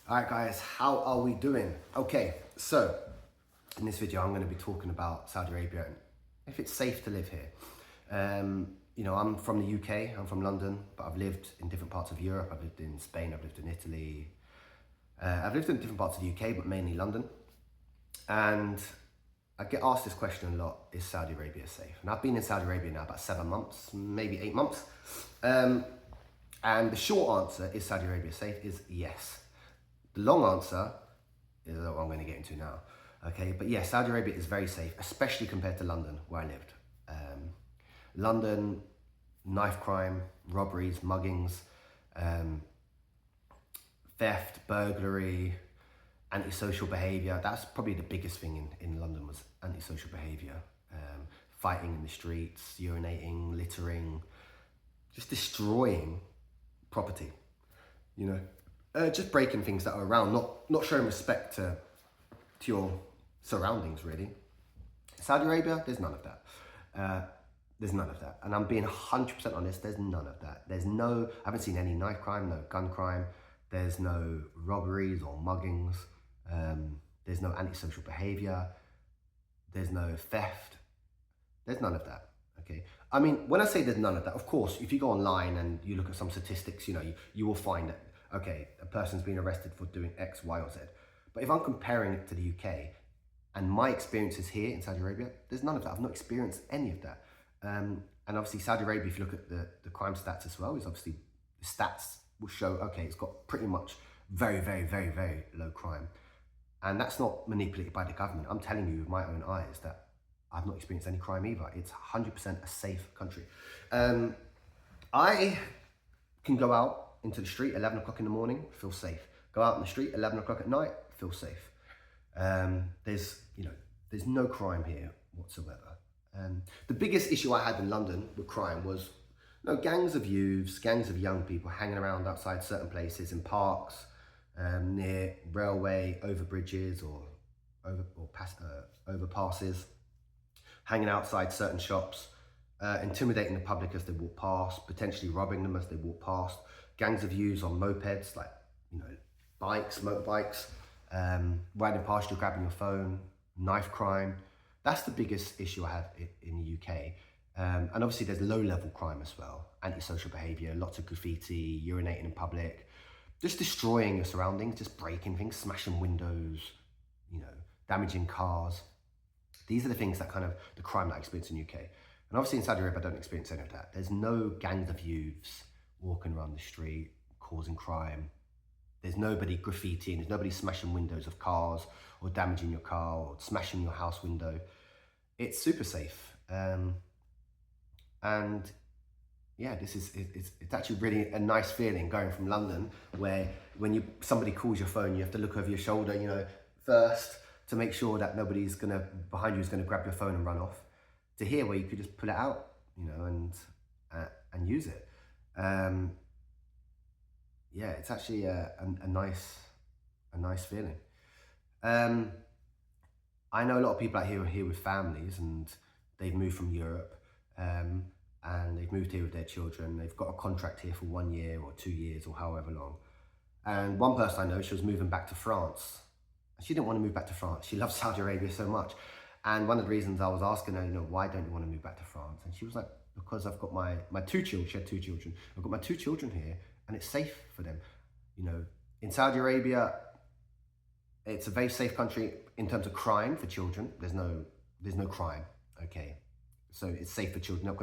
All right, guys, how are we doing? Okay, so in this video, I'm going to be talking about Saudi Arabia and if it's safe to live here. I'm from the UK, I'm from London, but I've lived in different parts of Europe. I've lived in Spain, I've lived in Italy. I've lived in different parts of the UK, but mainly London. And I get asked this question a lot, is Saudi Arabia safe? And I've been in Saudi Arabia now about 7 months, maybe 8 months. And the short answer, is Saudi Arabia safe, is yes. The long answer is what I'm going to get into now. Okay, but yeah, Saudi Arabia is very safe, especially compared to London, where I lived. London, knife crime, robberies, muggings, theft, burglary, antisocial behaviour. That's probably the biggest thing in London was antisocial behaviour. Fighting in the streets, urinating, littering, just destroying property, just breaking things that are around, not showing respect to your surroundings, really. Saudi Arabia, there's none of that. There's none of that. And I'm being 100% honest, there's none of that. I haven't seen any knife crime, no gun crime. There's no robberies or muggings. There's no antisocial behavior. There's no theft. There's none of that, okay? I mean, when I say there's none of that, of course, if you go online and you look at some statistics, you will find that, okay, a person's been arrested for doing X, Y, or Z. But if I'm comparing it to the UK and my experiences here in Saudi Arabia, there's none of that. I've not experienced any of that. And obviously Saudi Arabia, if you look at the crime stats as well, is obviously the stats will show, okay, it's got pretty much very, very, very, very low crime. And that's not manipulated by the government. I'm telling you with my own eyes that I've not experienced any crime either. It's 100% a safe country. I can go out into the street 11 o'clock in the morning, feel safe. Go out in the street 11 o'clock at night, feel safe. There's no crime here whatsoever. The biggest issue I had in London with crime was gangs of youths, gangs of young people hanging around outside certain places in parks, near railway overbridges or overpasses, hanging outside certain shops, intimidating the public as they walk past, potentially robbing them as they walk past, gangs of youths on mopeds, like, bikes, motorbikes, riding past you, grabbing your phone, knife crime. That's the biggest issue I have in the UK. And obviously there's low-level crime as well, antisocial behaviour, lots of graffiti, urinating in public, just destroying your surroundings, just breaking things, smashing windows, damaging cars. These are the things that the crime that I experience in the UK. And obviously in Saudi Arabia, I don't experience any of that. There's no gangs of youths walking around the street, causing crime. There's nobody graffitiing, there's nobody smashing windows of cars or damaging your car or smashing your house window. It's super safe. And yeah, it's actually really a nice feeling going from London, where when somebody calls your phone, you have to look over your shoulder, first to make sure that nobody's behind you is gonna grab your phone and run off, to here where you could just pull it out, and use it. Yeah, it's actually a nice feeling. I know a lot of people out here are here with families and they've moved from Europe, and they've moved here with their children. They've got a contract here for 1 year or 2 years or however long. And one person I know, she was moving back to France. She didn't want to move back to France. She loves Saudi Arabia so much. And one of the reasons I was asking her, why don't you want to move back to France? And she was like, because I've got my 2 children. She had 2 children. I've got my 2 children here and it's safe for them. In Saudi Arabia, it's a very safe country in terms of crime for children. There's no crime, okay? So it's safe for children.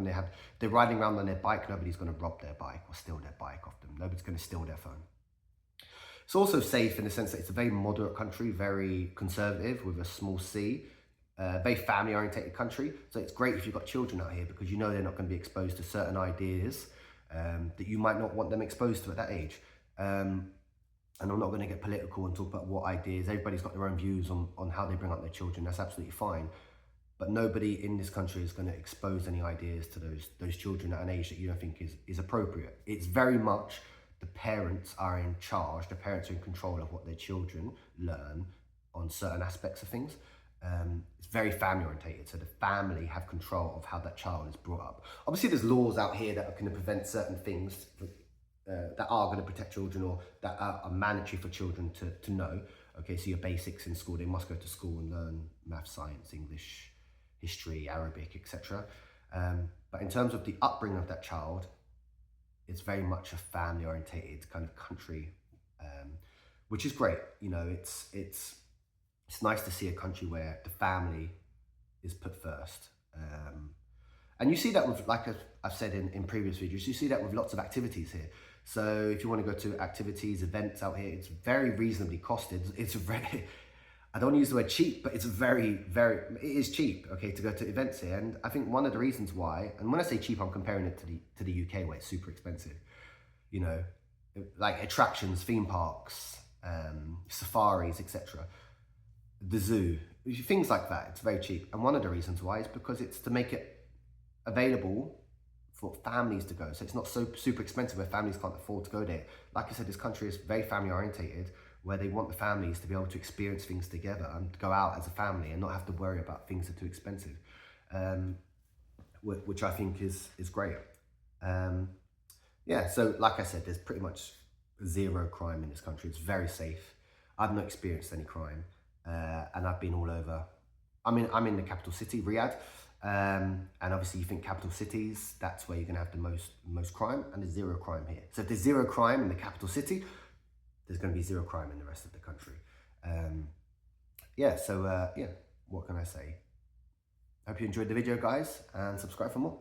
They're riding around on their bike. Nobody's going to rob their bike or steal their bike off them. Nobody's going to steal their phone. It's also safe in the sense that it's a very moderate country, very conservative with a small c, very family-orientated country. So it's great if you've got children out here because they're not going to be exposed to certain ideas that you might not want them exposed to at that age. And I'm not going to get political and talk about what ideas. Everybody's got their own views on how they bring up their children. That's absolutely fine. But nobody in this country is going to expose any ideas to those children at an age that you don't think is appropriate. It's very much the parents are in charge. The parents are in control of what their children learn on certain aspects of things. It's very family orientated, so the family have control of how that child is brought up. Obviously there's laws out here that are going to prevent certain things that are going to protect children, or that are mandatory for children to know. Okay, so your basics in school, they must go to school and learn math, science, English, history, Arabic, etc. But in terms of the upbringing of that child, it's very much a family orientated kind of country, which is great. You know, it's nice to see a country where the family is put first. And you see that with, like I've said in previous videos, you see that with lots of activities here. So if you want to go to activities, events out here, it's very reasonably costed. It's very, I don't want to use the word cheap, but it's it is cheap, okay, to go to events here. And I think one of the reasons why, and when I say cheap, I'm comparing it to the UK where it's super expensive. You know, like attractions, theme parks, safaris, etc. The zoo, things like that, it's very cheap. And one of the reasons why is because it's to make it available for families to go. So it's not so super expensive where families can't afford to go there. Like I said, this country is very family orientated, where they want the families to be able to experience things together and go out as a family and not have to worry about things that are too expensive, which I think is great. Yeah, so like I said, there's pretty much zero crime in this country. It's very safe. I've not experienced any crime, and I've been all over. I'm in the capital city, Riyadh, and obviously you think capital cities, that's where you're gonna have the most crime, and there's zero crime here. So if there's zero crime in the capital city, there's gonna be zero crime in the rest of the country. Yeah, so yeah, what can I say? Hope you enjoyed the video, guys, and subscribe for more.